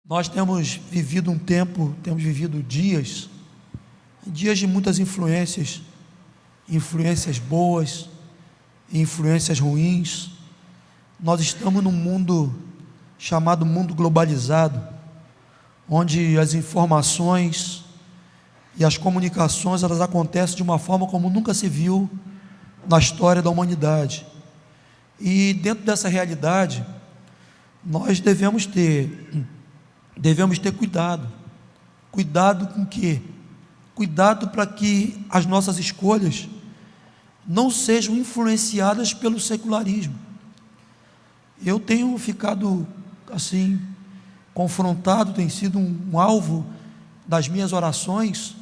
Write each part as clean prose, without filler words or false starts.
Nós temos vivido um tempo, temos vivido dias de muitas influências, influências boas, influências ruins. Nós estamos num mundo chamado mundo globalizado, onde as informações e as comunicações, elas acontecem de uma forma como nunca se viu na história da humanidade. E dentro dessa realidade, nós devemos ter cuidado. Cuidado com o quê? Cuidado para que as nossas escolhas não sejam influenciadas pelo secularismo. Eu tenho ficado assim, confrontado, tem sido um alvo das minhas orações,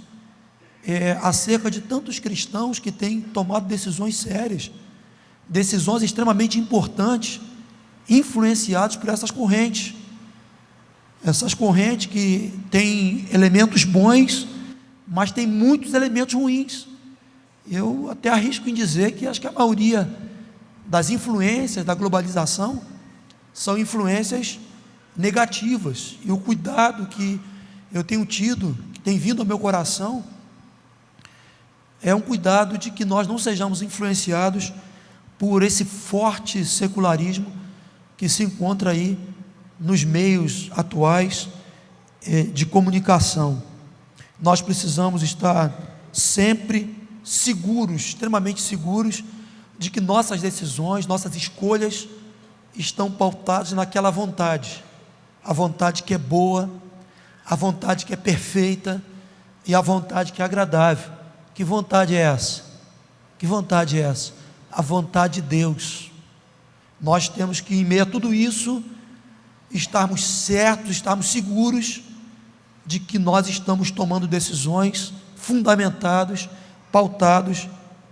acerca de tantos cristãos que têm tomado decisões sérias, decisões extremamente importantes, influenciados por essas correntes que têm elementos bons, mas tem muitos elementos ruins. Eu até arrisco em dizer que acho que a maioria das influências da globalização são influências negativas, e o cuidado que eu tenho tido, que tem vindo ao meu coração, é um cuidado de que nós não sejamos influenciados por esse forte secularismo que se encontra aí nos meios atuais de comunicação. Nós precisamos estar sempre seguros, extremamente seguros, de que nossas decisões, nossas escolhas estão pautadas naquela vontade, a vontade que é boa, a vontade que é perfeita e a vontade que é agradável. Que vontade é essa? Que vontade é essa? A vontade de Deus. Nós temos que, em meio a tudo isso, estarmos certos, estarmos seguros de que nós estamos tomando decisões fundamentadas, pautados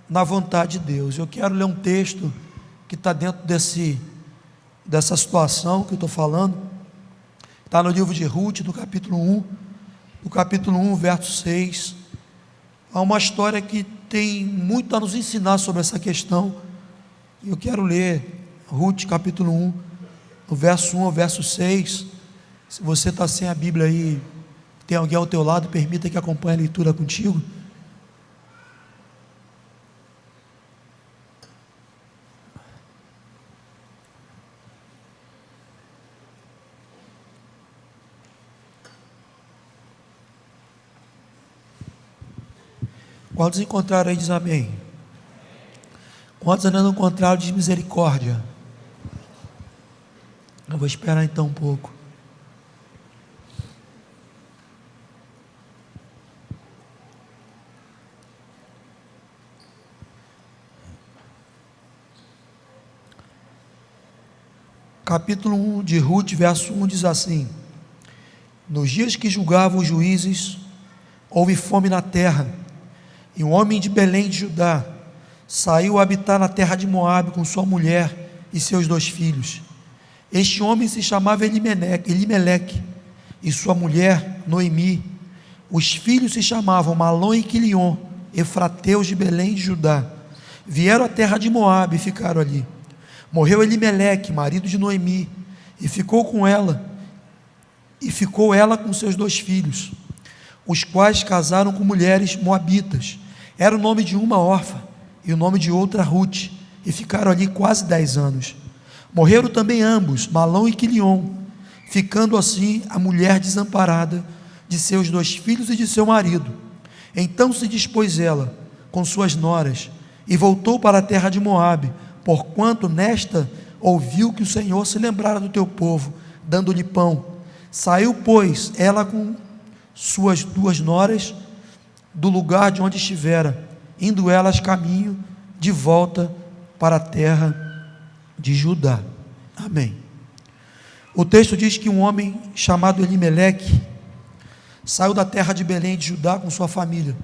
na vontade de Deus. Eu quero ler um texto que está dentro dessa situação que eu estou falando. Está no livro de Ruth, do capítulo 1, verso 6. Há uma história que tem muito a nos ensinar sobre essa questão. Eu quero ler Ruth, capítulo 1, do verso 1 ao verso 6. Se você está sem a Bíblia aí, tem alguém ao teu lado, permita que acompanhe a leitura contigo. Quantos encontraram aí, diz amém. Quantos ainda não encontraram, diz misericórdia. Eu vou esperar então um pouco. Capítulo 1 de Ruth, verso 1 diz assim: nos dias que julgavam os juízes, houve fome na terra, e um homem de Belém de Judá saiu a habitar na terra de Moabe com sua mulher e seus 2 filhos. Este homem se chamava Elimeleque, e sua mulher Noemi. Os filhos se chamavam Malom e Quilion, efrateus de Belém de Judá. Vieram à terra de Moabe e ficaram ali. Morreu Elimeleque, marido de Noemi, e ficou ela com seus 2 filhos, os quais casaram com mulheres moabitas. Era o nome de uma órfã e o nome de outra Ruth, e ficaram ali quase 10 anos. Morreram também ambos, Malom e Quilion, ficando assim a mulher desamparada de seus 2 filhos e de seu marido. Então se dispôs ela com suas noras e voltou para a terra de Moabe, porquanto nesta ouviu que o Senhor se lembrara do teu povo, dando-lhe pão. Saiu, pois, ela com suas 2 noras do lugar de onde estivera, indo elas caminho de volta para a terra de Judá. Amém. O texto diz que um homem chamado Elimeleque saiu da terra de Belém de Judá com sua família,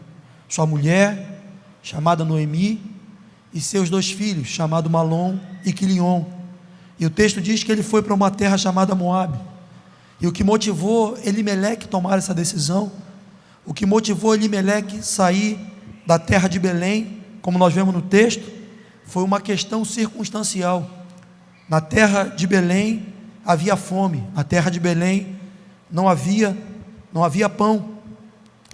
sua mulher, chamada Noemi, e seus 2 filhos, chamados Malom e Quilion. E o texto diz que ele foi para uma terra chamada Moabe. E o que motivou Elimeleque tomar essa decisão, o que motivou Elimeleque sair da terra de Belém, como nós vemos no texto, foi uma questão circunstancial. Na terra de Belém havia fome, na terra de Belém não havia pão.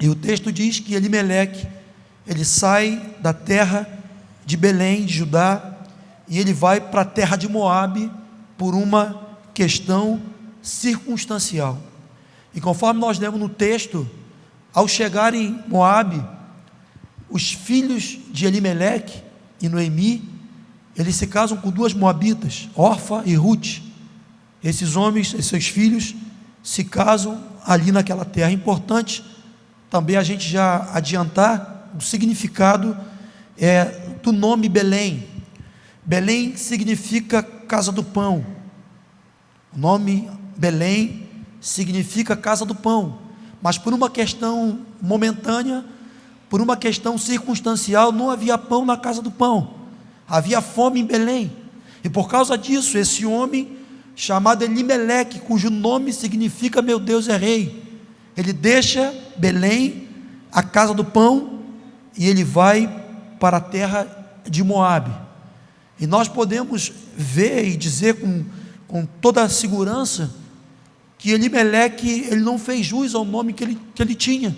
E o texto diz que Elimeleque, ele sai da terra de Belém, de Judá, e ele vai para a terra de Moabe por uma questão circunstancial. E conforme nós lemos no texto, ao chegar em Moabe, os filhos de Elimeleque e Noemi, eles se casam com duas moabitas, Orfa e Ruth. Esses homens, esses filhos, se casam ali naquela terra. É importante também a gente já adiantar o significado do nome Belém. Belém significa casa do pão. O nome Belém significa casa do pão, mas por uma questão momentânea, por uma questão circunstancial, não havia pão na casa do pão, havia fome em Belém, e por causa disso, esse homem chamado Elimeleque, cujo nome significa meu Deus é rei, ele deixa Belém, a casa do pão, e ele vai para a terra de Moabe. E nós podemos ver e dizer com toda a segurança que Elimeleque, ele não fez jus ao nome que ele tinha,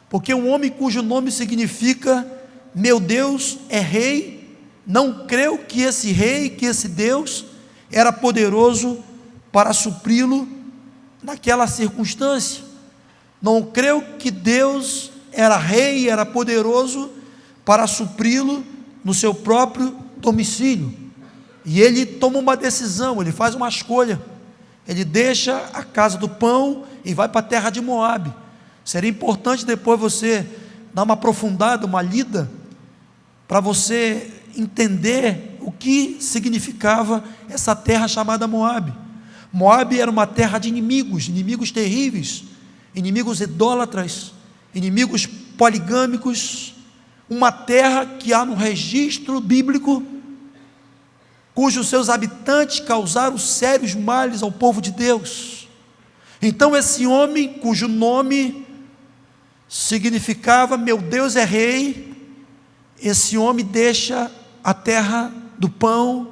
porque um homem cujo nome significa meu Deus é rei, não creu que esse rei, que esse Deus era poderoso para supri-lo naquela circunstância, não creu que Deus era rei, era poderoso para supri-lo no seu próprio domicílio. E ele toma uma decisão, ele faz uma escolha, ele deixa a casa do pão e vai para a terra de Moabe. Seria importante depois você dar uma aprofundada, uma lida, para você entender o que significava essa terra chamada Moabe. Moabe era uma terra de inimigos terríveis, inimigos idólatras, inimigos poligâmicos, uma terra que há no registro bíblico, cujos seus habitantes causaram sérios males ao povo de Deus. Então esse homem, cujo nome significava meu Deus é rei, esse homem deixa a terra do pão,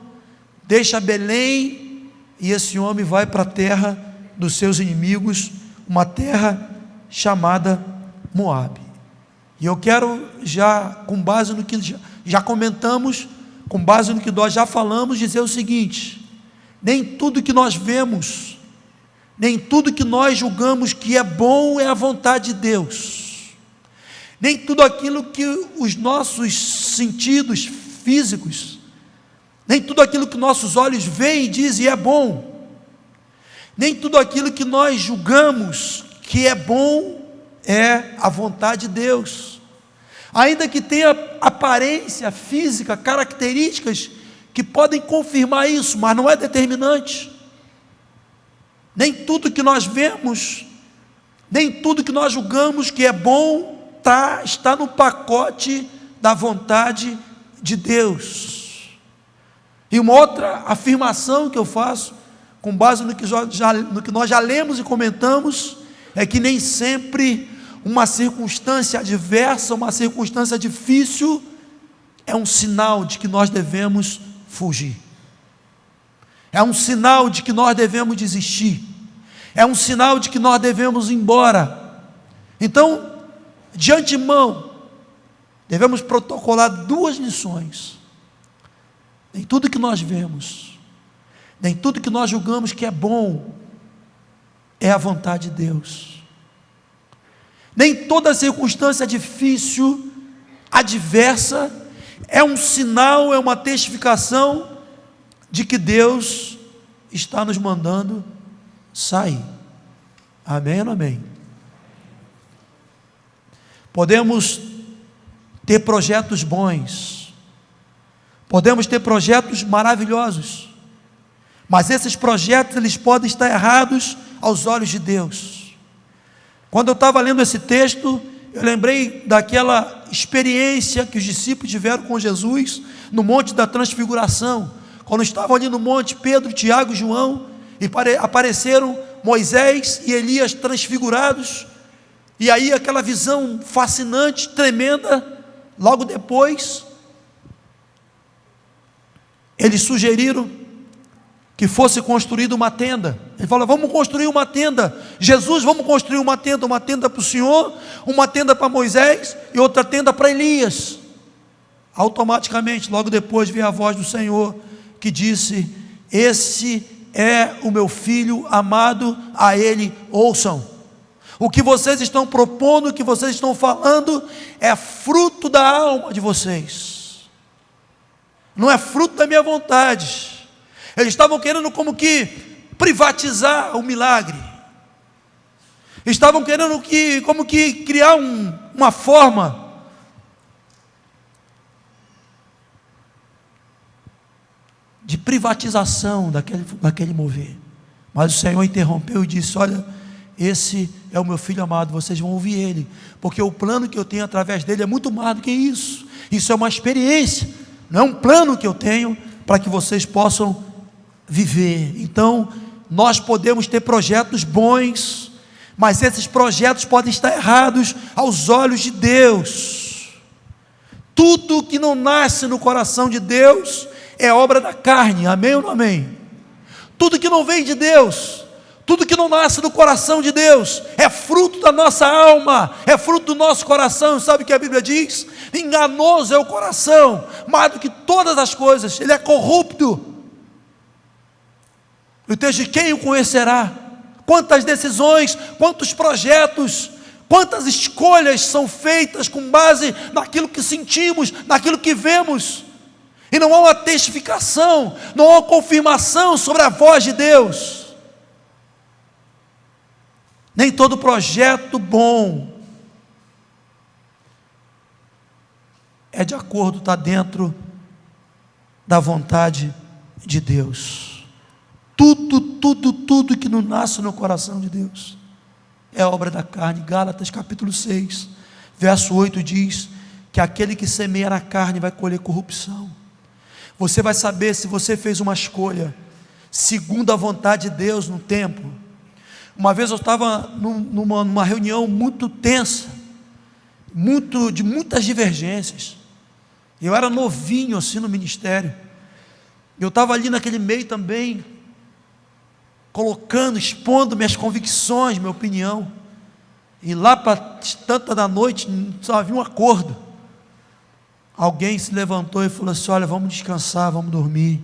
deixa Belém, e esse homem vai para a terra dos seus inimigos, uma terra chamada Moabe. E eu quero já, com base no que já comentamos, com base no que nós já falamos, dizer o seguinte: nem tudo que nós vemos, nem tudo que nós julgamos que é bom é a vontade de Deus. Nem tudo aquilo que os nossos sentidos físicos, nem tudo aquilo que nossos olhos veem e dizem é bom, nem tudo aquilo que nós julgamos que é bom é a vontade de Deus. Ainda que tenha aparência física, características que podem confirmar isso, mas não é determinante. Nem tudo que nós vemos, nem tudo que nós julgamos que é bom, está no pacote da vontade de Deus. E uma outra afirmação que eu faço, com base no que nós já lemos e comentamos, é que nem sempre uma circunstância adversa, uma circunstância difícil, é um sinal de que nós devemos fugir, é um sinal de que nós devemos desistir, é um sinal de que nós devemos ir embora. Então, de antemão, devemos protocolar duas lições: nem tudo que nós vemos, nem tudo que nós julgamos que é bom, é a vontade de Deus. Nem toda circunstância difícil, adversa, é um sinal, é uma testificação de que Deus está nos mandando sair. Amém ou não amém? Podemos ter projetos bons, podemos ter projetos maravilhosos, mas esses projetos eles podem estar errados aos olhos de Deus. Quando eu estava lendo esse texto, eu lembrei daquela experiência que os discípulos tiveram com Jesus no Monte da Transfiguração, quando estavam ali no monte, Pedro, Tiago e João, e apareceram Moisés e Elias transfigurados, e aí aquela visão fascinante, tremenda. Logo depois, eles sugeriram que fosse construída uma tenda. Ele fala: vamos construir uma tenda. Jesus, vamos construir uma tenda para o Senhor, uma tenda para Moisés e outra tenda para Elias. Automaticamente, logo depois, veio a voz do Senhor que disse: esse é o meu filho amado, a ele ouçam. O que vocês estão propondo, o que vocês estão falando, é fruto da alma de vocês, não é fruto da minha vontade. Eles estavam querendo como que privatizar o milagre, estavam querendo como que criar uma forma de privatização daquele mover. Mas o Senhor interrompeu e disse: olha, esse é o meu filho amado, vocês vão ouvir ele, porque o plano que eu tenho através dele é muito mais do que isso. Isso é uma experiência, não é um plano que eu tenho para que vocês possam viver. Então, nós podemos ter projetos bons, mas esses projetos podem estar errados aos olhos de Deus. Tudo que não nasce no coração de Deus é obra da carne, amém ou não amém? Tudo que não vem de Deus, tudo que não nasce do coração de Deus, é fruto da nossa alma, é fruto do nosso coração. Sabe o que a Bíblia diz? Enganoso é o coração, mais do que todas as coisas, ele é corrupto. O texto diz: quem o conhecerá? Quantas decisões, quantos projetos, quantas escolhas são feitas com base naquilo que sentimos, naquilo que vemos, e não há uma testificação, não há uma confirmação sobre a voz de Deus. Nem todo projeto bom é de acordo, está dentro da vontade de Deus. Tudo que não nasce no coração de Deus é obra da carne. Gálatas capítulo 6, verso 8 diz que aquele que semeia na carne vai colher corrupção. Você vai saber se você fez uma escolha segundo a vontade de Deus no tempo. Uma vez eu estava numa reunião muito tensa, de muitas divergências. Eu era novinho assim no ministério. Eu estava ali naquele meio também, expondo minhas convicções, minha opinião. E lá para tanta da noite só havia um acordo. Alguém se levantou e falou assim: olha, vamos descansar, vamos dormir,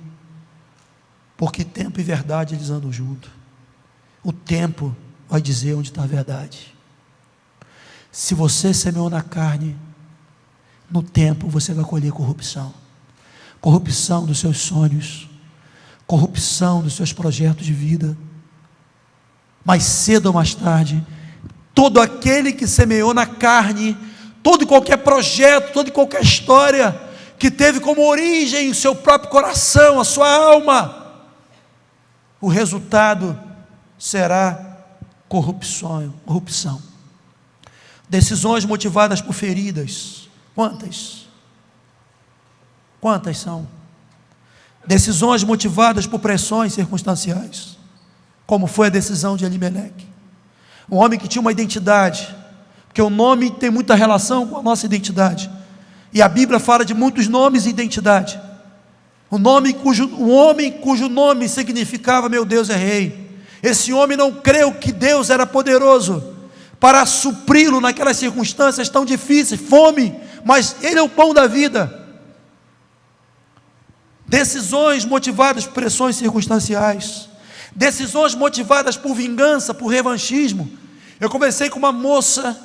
porque tempo e verdade eles andam juntos. O tempo vai dizer onde está a verdade. Se você semeou na carne, no tempo você vai colher corrupção. Corrupção dos seus sonhos, corrupção dos seus projetos de vida. Mais cedo ou mais tarde, todo aquele que semeou na carne, todo e qualquer projeto, toda e qualquer história que teve como origem o seu próprio coração, a sua alma, o resultado será corrupção. Decisões motivadas por feridas. Quantas são? Decisões motivadas por pressões circunstanciais, como foi a decisão de Elimeleque, um homem que tinha uma identidade, porque o nome tem muita relação com a nossa identidade, e a Bíblia fala de muitos nomes e identidade. Um homem cujo nome significava: meu Deus é rei. Esse homem não creu que Deus era poderoso para supri-lo naquelas circunstâncias tão difíceis, fome, mas Ele é o pão da vida. Decisões motivadas por pressões circunstanciais, decisões motivadas por vingança, por revanchismo. Eu conversei com uma moça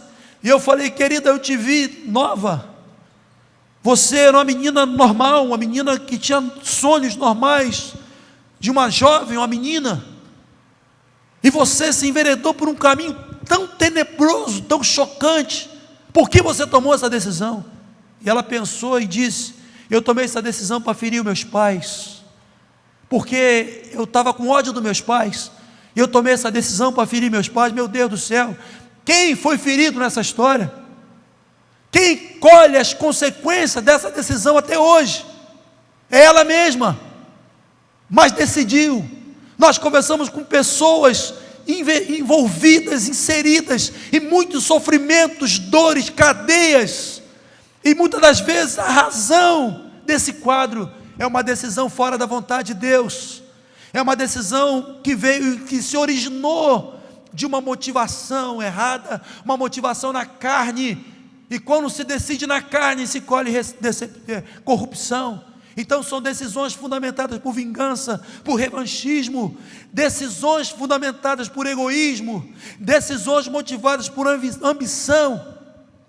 e eu falei: querida, eu te vi nova, você era uma menina normal, uma menina que tinha sonhos normais, de uma jovem, uma menina, e você se enveredou por um caminho tão tenebroso, tão chocante. Por que você tomou essa decisão? E ela pensou e disse: eu tomei essa decisão para ferir os meus pais, porque eu estava com ódio dos meus pais, e eu tomei essa decisão para ferir meus pais. Meu Deus do céu, quem foi ferido nessa história? Quem colhe as consequências dessa decisão até hoje? É ela mesma, mas decidiu. Nós conversamos com pessoas envolvidas, inseridas em muitos sofrimentos, dores, cadeias, e muitas das vezes a razão desse quadro é uma decisão fora da vontade de Deus. É uma decisão que veio, que se originou de uma motivação errada, uma motivação na carne. E quando se decide na carne, se colhe corrupção. Então são decisões fundamentadas por vingança, por revanchismo, decisões fundamentadas por egoísmo, decisões motivadas por ambição,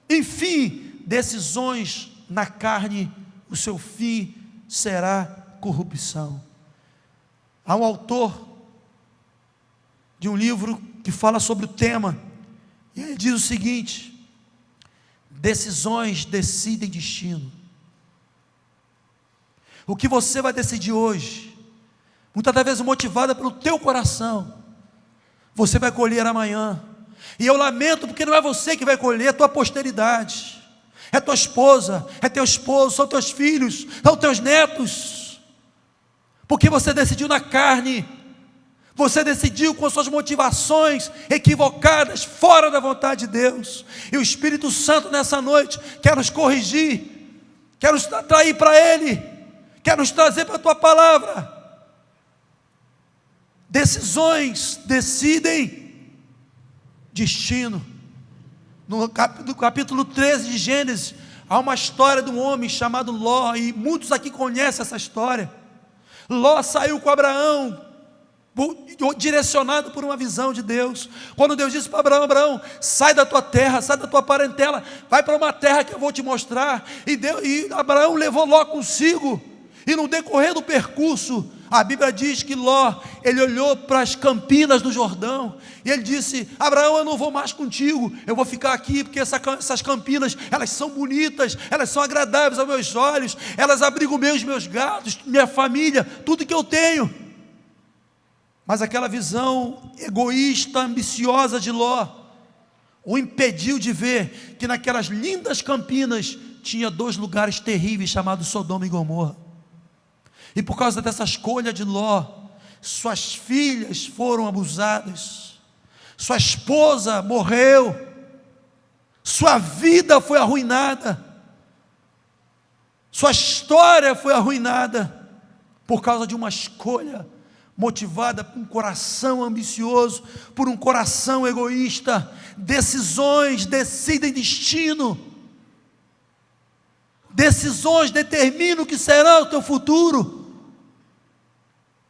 enfim, decisões na carne. O seu fim será corrupção. Há um autor de um livro que fala sobre o tema, e ele diz o seguinte: decisões decidem destino. O que você vai decidir hoje, muitas das vezes motivada pelo teu coração, você vai colher amanhã. E eu lamento, porque não é você que vai colher, é tua posteridade, é tua esposa, é teu esposo, são teus filhos, são teus netos, porque você decidiu na carne, você decidiu com suas motivações equivocadas, fora da vontade de Deus. E o Espírito Santo nessa noite quer nos corrigir, quer nos atrair para Ele, quer nos trazer para a Tua Palavra. Decisões decidem destino. No capítulo 13 de Gênesis, há uma história de um homem chamado Ló, e muitos aqui conhecem essa história. Ló saiu com Abraão, direcionado por uma visão de Deus. Quando Deus disse para Abraão: Abraão, sai da tua terra, sai da tua parentela, vai para uma terra que eu vou te mostrar. E Abraão levou Ló consigo. E no decorrer do percurso, a Bíblia diz que Ló, ele olhou para as campinas do Jordão, e ele disse: Abraão, eu não vou mais contigo, eu vou ficar aqui, porque essas campinas, elas são bonitas, elas são agradáveis aos meus olhos, elas abrigam meus gatos, minha família, tudo que eu tenho. Mas aquela visão egoísta, ambiciosa de Ló, o impediu de ver que naquelas lindas campinas tinha dois lugares terríveis chamados Sodoma e Gomorra. E por causa dessa escolha de Ló, suas filhas foram abusadas, sua esposa morreu, sua vida foi arruinada, sua história foi arruinada, por causa de uma escolha motivada por um coração ambicioso, por um coração egoísta. Decisões decidem destino, decisões determinam o que será o teu futuro.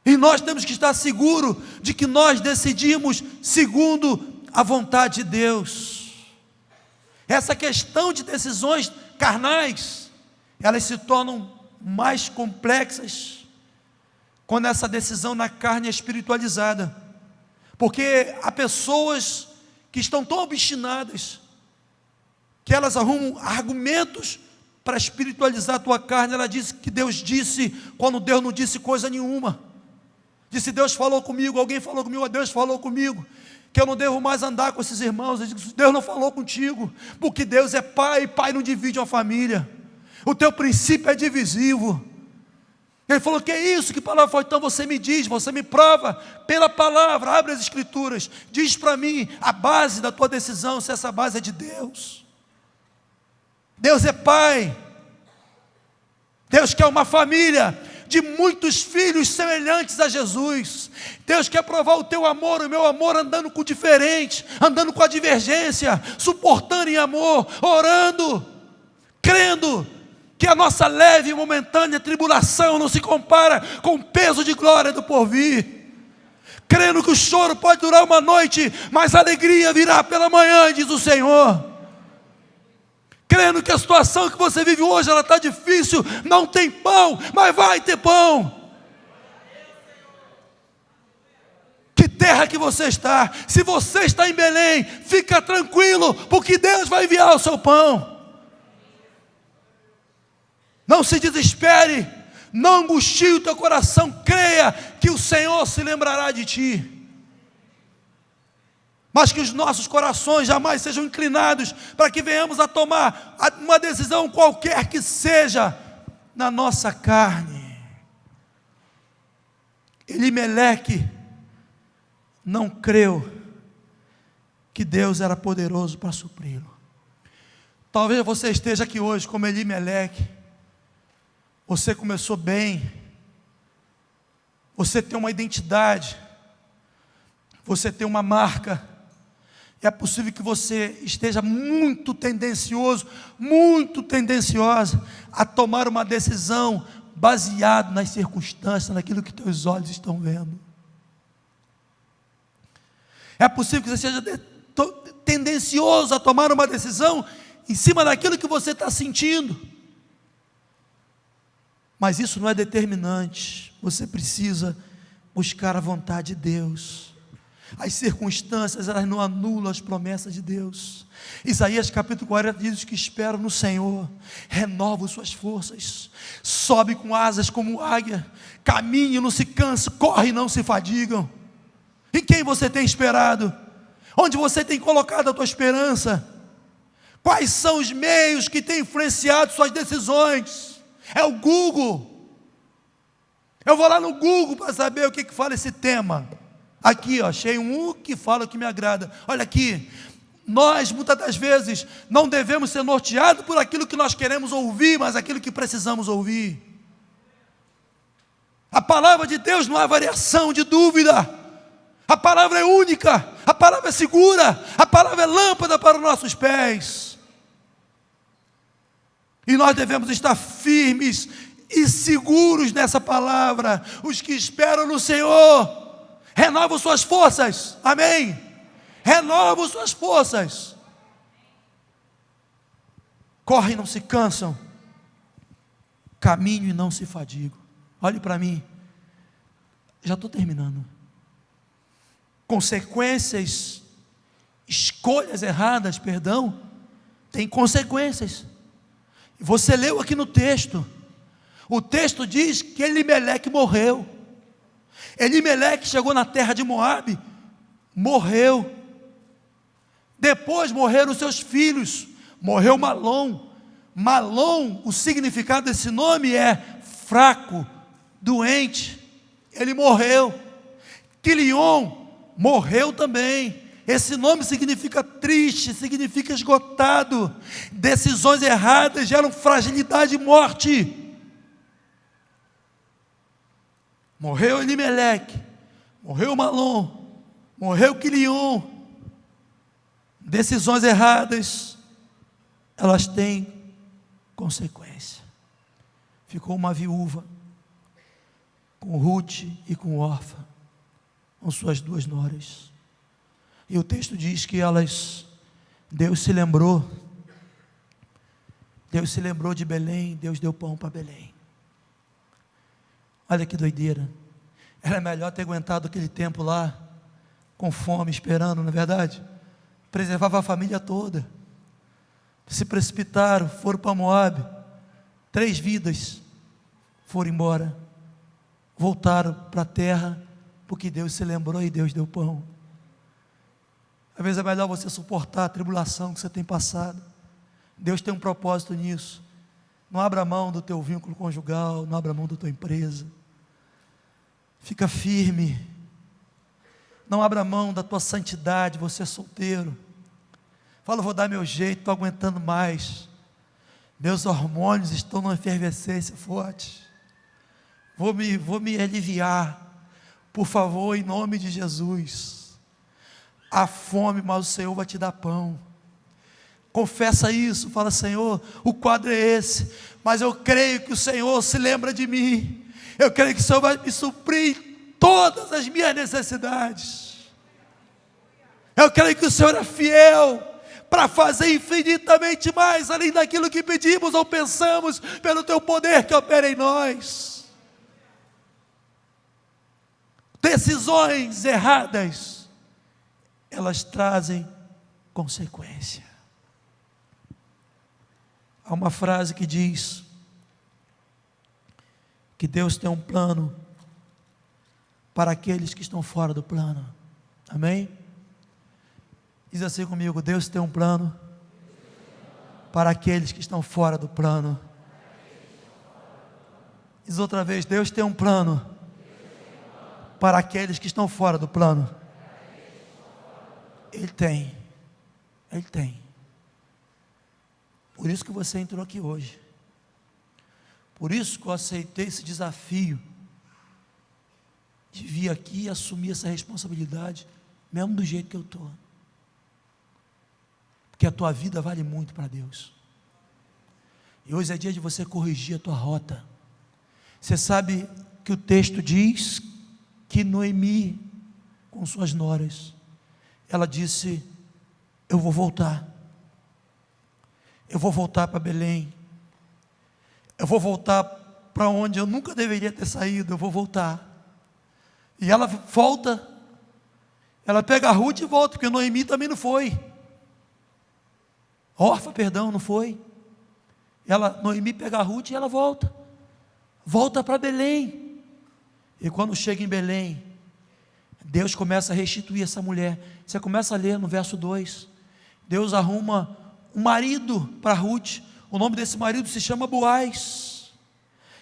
E nós temos que estar seguros de que nós decidimos segundo a vontade de Deus. Essa questão de decisões carnais, elas se tornam mais complexas quando essa decisão na carne é espiritualizada. Porque há pessoas que estão tão obstinadas que elas arrumam argumentos para espiritualizar a tua carne. Ela disse que Deus disse, quando Deus não disse coisa nenhuma. Disse: Deus falou comigo, alguém falou comigo, Deus falou comigo, que eu não devo mais andar com esses irmãos. Eu digo: Deus não falou contigo, porque Deus é pai, e pai não divide uma família, o teu princípio é divisivo. Ele falou: que é isso, que palavra foi? Então você me diz, você me prova pela palavra, abre as escrituras, diz para mim a base da tua decisão, se essa base é de Deus. Deus é pai, Deus quer uma família de muitos filhos semelhantes a Jesus. Deus quer provar o teu amor, o meu amor, andando com o diferente, andando com a divergência, suportando em amor, orando, crendo que a nossa leve e momentânea tribulação não se compara com o peso de glória do porvir, crendo que o choro pode durar uma noite, mas a alegria virá pela manhã, diz o Senhor. Crendo que a situação que você vive hoje, ela está difícil, não tem pão, mas vai ter pão. Que terra que você está? Se você está em Belém, fica tranquilo, porque Deus vai enviar o seu pão. Não se desespere, não angustie o teu coração, creia que o Senhor se lembrará de ti. Mas que os nossos corações jamais sejam inclinados para que venhamos a tomar uma decisão qualquer que seja na nossa carne. Elimeleque não creu que Deus era poderoso para supri-lo. Talvez você esteja aqui hoje como Elimeleque. Você começou bem, Você tem uma identidade, você tem uma marca. É possível que você esteja muito tendenciosa a tomar uma decisão baseado nas circunstâncias, naquilo que teus olhos estão vendo. É possível que você seja tendencioso a tomar uma decisão em cima daquilo que você está sentindo. Mas isso não é determinante. Você precisa buscar a vontade de Deus. As circunstâncias, elas não anulam as promessas de Deus. Isaías capítulo 40 diz: os que esperam no Senhor renovam suas forças, sobe com asas como águia, caminham e não se cansam, correm e não se fadigam. Em quem você tem esperado? Onde você tem colocado a tua esperança? Quais são os meios que têm influenciado suas decisões? É o Google. Eu vou lá no Google para saber o que fala esse tema. Aqui, achei um que fala o que me agrada. Olha aqui, nós muitas das vezes não devemos ser norteados por aquilo que nós queremos ouvir, mas aquilo que precisamos ouvir. A palavra de Deus não há variação de dúvida. A palavra é única, a palavra é segura, a palavra é lâmpada para os nossos pés. E nós devemos estar firmes e seguros nessa palavra. Os que esperam no Senhor renovam suas forças, amém? Renovam suas forças, correm e não se cansam, caminham e não se fadigam. Olhe para mim, já estou terminando. Consequências, escolhas erradas, tem consequências. Você leu aqui no texto, o texto diz que Elimeleque morreu. Elimeleque chegou na terra de Moabe, morreu. Depois morreram seus filhos, morreu Malom. Malom, o significado desse nome é fraco, doente. Ele morreu. Quilion morreu também. Esse nome significa triste, significa esgotado. Decisões erradas geram fragilidade e morte. Morreu Elimeleque, morreu Malom, morreu Quilion. Decisões erradas, elas têm consequência. Ficou uma viúva, com Ruth e com Orfa, com suas duas noras. E o texto diz que Deus se lembrou de Belém, Deus deu pão para Belém. Olha que doideira. Era melhor ter aguentado aquele tempo lá, com fome, esperando, não é verdade? Preservava a família toda. Se precipitaram, foram para Moabe. 3 vidas foram embora. Voltaram para a terra, porque Deus se lembrou e Deus deu pão. Às vezes é melhor você suportar a tribulação que você tem passado. Deus tem um propósito nisso. Não abra mão do teu vínculo conjugal, não abra mão da tua empresa. Fica firme. Não abra mão da tua santidade, você é solteiro. Fala, vou dar meu jeito, estou aguentando mais. Meus hormônios estão numa efervescência forte. Vou me aliviar. Por favor, em nome de Jesus. Há fome, mas o Senhor vai te dar pão. Confessa isso, fala: Senhor, o quadro é esse, mas eu creio que o Senhor se lembra de mim. Eu creio que o Senhor vai me suprir todas as minhas necessidades. Eu creio que o Senhor é fiel para fazer infinitamente mais, além daquilo que pedimos ou pensamos, pelo teu poder que opera em nós. Decisões erradas, elas trazem consequência. Há uma frase que diz que Deus tem um plano para aqueles que estão fora do plano. Amém? Diz assim comigo: Deus tem um plano para aqueles que estão fora do plano. Diz outra vez: Deus tem um plano para aqueles que estão fora do plano. Ele tem. Ele tem. Por isso que você entrou aqui hoje. Por isso que eu aceitei esse desafio de vir aqui e assumir essa responsabilidade, mesmo do jeito que eu estou. Porque a tua vida vale muito para Deus. E hoje é dia de você corrigir a tua rota. Você sabe que o texto diz que Noemi, com suas noras, ela disse: eu vou voltar. Eu vou voltar para Belém. Eu vou voltar para onde eu nunca deveria ter saído. Eu vou voltar. E ela volta. Ela pega a Ruth e volta, porque Noemi também não foi. Orfa, perdão, não foi. Noemi pega a Ruth e ela volta. Volta para Belém. E quando chega em Belém, Deus começa a restituir essa mulher. Você começa a ler no verso 2. Deus arruma um marido para Ruth. O nome desse marido se chama Boaz.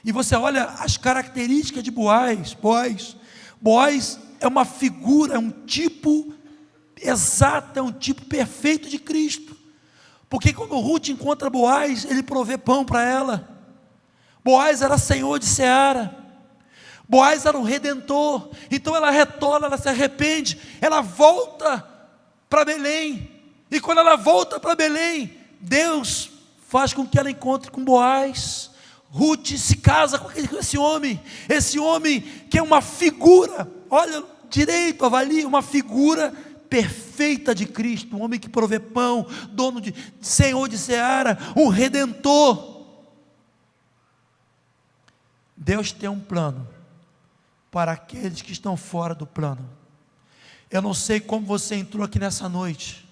E você olha as características de Boaz. Boaz é uma figura, é um tipo exato, é um tipo perfeito de Cristo. Porque quando Ruth encontra Boaz, ele provê pão para ela. Boaz era senhor de seara. Boaz era um redentor. Então ela retorna, ela se arrepende, ela volta para Belém. E quando ela volta para Belém, Deus faz com que ela encontre com Boaz. Ruth se casa com esse homem que é uma figura, olha direito, avalie, uma figura perfeita de Cristo, um homem que provê pão, dono de senhor de seara, um redentor. Deus tem um plano para aqueles que estão fora do plano. Eu não sei como você entrou aqui nessa noite.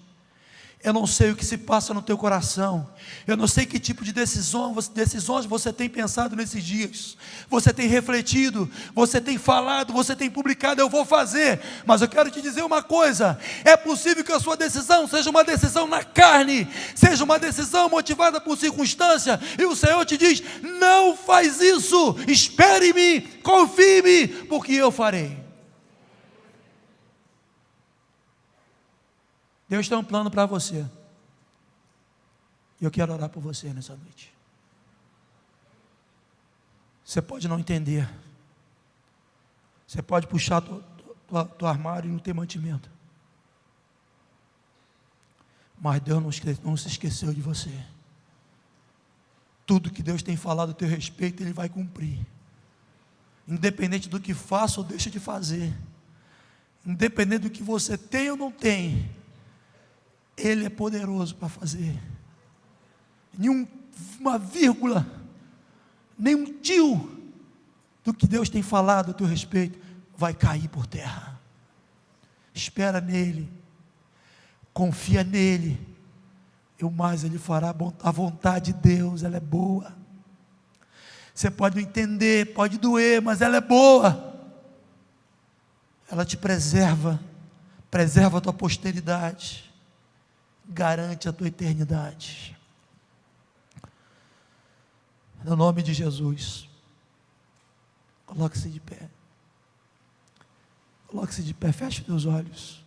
Eu não sei o que se passa no teu coração. Eu não sei que tipo de decisões você tem pensado nesses dias. Você tem refletido, você tem falado, você tem publicado: eu vou fazer. Mas eu quero te dizer uma coisa: é possível que a sua decisão seja uma decisão na carne, seja uma decisão motivada por circunstância, e o Senhor te diz: não faz isso, espere em mim, confie em mim, porque eu farei. Deus tem um plano para você. E eu quero orar por você nessa noite. Você pode não entender. Você pode puxar teu armário e não ter mantimento. Mas Deus não se esqueceu de você. Tudo que Deus tem falado a teu respeito, Ele vai cumprir. Independente do que faça ou deixa de fazer. Independente do que você tem ou não tem, Ele é poderoso para fazer. Nenhuma vírgula, nenhum tio do que Deus tem falado a teu respeito vai cair por terra. Espera nele, confia nele, e o mais Ele fará. A vontade de Deus, ela é boa. Você pode não entender, pode doer, mas ela é boa. Ela te preserva a tua posteridade, garante a tua eternidade. No nome de Jesus, coloque-se de pé. Coloque-se de pé, feche teus olhos.